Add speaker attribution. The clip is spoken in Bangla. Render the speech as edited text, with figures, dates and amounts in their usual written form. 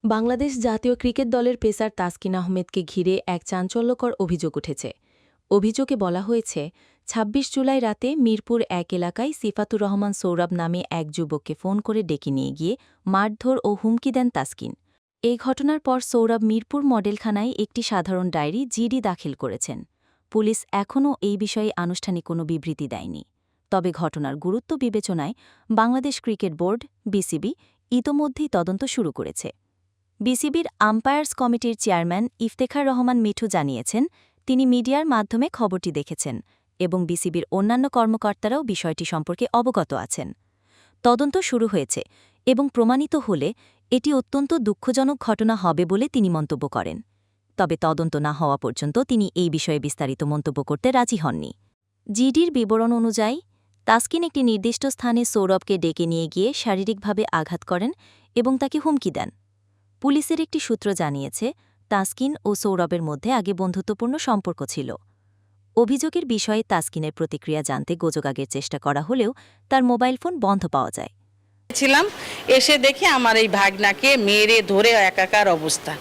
Speaker 1: বাংলাদেশ জাতীয় ক্রিকেট দলের পেসার তাসকিন আহমেদকে ঘিরে এক চাঞ্চল্যকর অভিযোগ উঠেছে। অভিযোগে বলা হয়েছে ২৬ জুলাই রাতে মিরপুর ১ এলাকায় সিফাতুর রহমান সৌরভ নামে এক যুবককে ফোন করে ডেকে নিয়ে গিয়ে মারধর ও হুমকি দেন তাসকিন। এই ঘটনার পর সৌরভ মিরপুর মডেলখানায় একটি সাধারণ ডায়েরি জিডি দাখিল করেছেন। পুলিশ এখনও এই বিষয়ে আনুষ্ঠানিক কোনো বিবৃতি দেয়নি। তবে ঘটনার গুরুত্ব বিবেচনায় বাংলাদেশ ক্রিকেট বোর্ড বিসিবি ইতোমধ্যেই তদন্ত শুরু করেছে। বিসিবির আম্পায়ার্স কমিটির চেয়ারম্যান ইফতেখার রহমান মিঠু জানিয়েছেন, তিনি মিডিয়ার মাধ্যমে খবরটি দেখেছেন এবং বিসিবির অন্যান্য কর্মকর্তারাও বিষয়টি সম্পর্কে অবগত আছেন। তদন্ত শুরু হয়েছে এবং প্রমাণিত হলে এটি অত্যন্ত দুঃখজনক ঘটনা হবে বলে তিনি মন্তব্য করেন। তবে তদন্ত না হওয়া পর্যন্ত তিনি এই বিষয়ে বিস্তারিত মন্তব্য করতে রাজি হননি। জিডির বিবরণ অনুযায়ী তাসকিন একটি নির্দিষ্ট স্থানে সৌরভকে ডেকে নিয়ে গিয়ে শারীরিকভাবে আঘাত করেন এবং তাকে হুমকি দেন। পুলিশের একটি সূত্র জানিয়েছে, তাসকিন ও সৌরভের মধ্যে আগে বন্ধুত্বপূর্ণ সম্পর্ক ছিল। অভিযোগের বিষয়ে তাসকিনের প্রতিক্রিয়া জানতে গোজগাগের চেষ্টা করা হলেও তার মোবাইল ফোন বন্ধ পাওয়া যায়।
Speaker 2: ছিলাম, এসে দেখি আমার এই ভাগনাকে মেরে ধরে একাকার অবস্থা।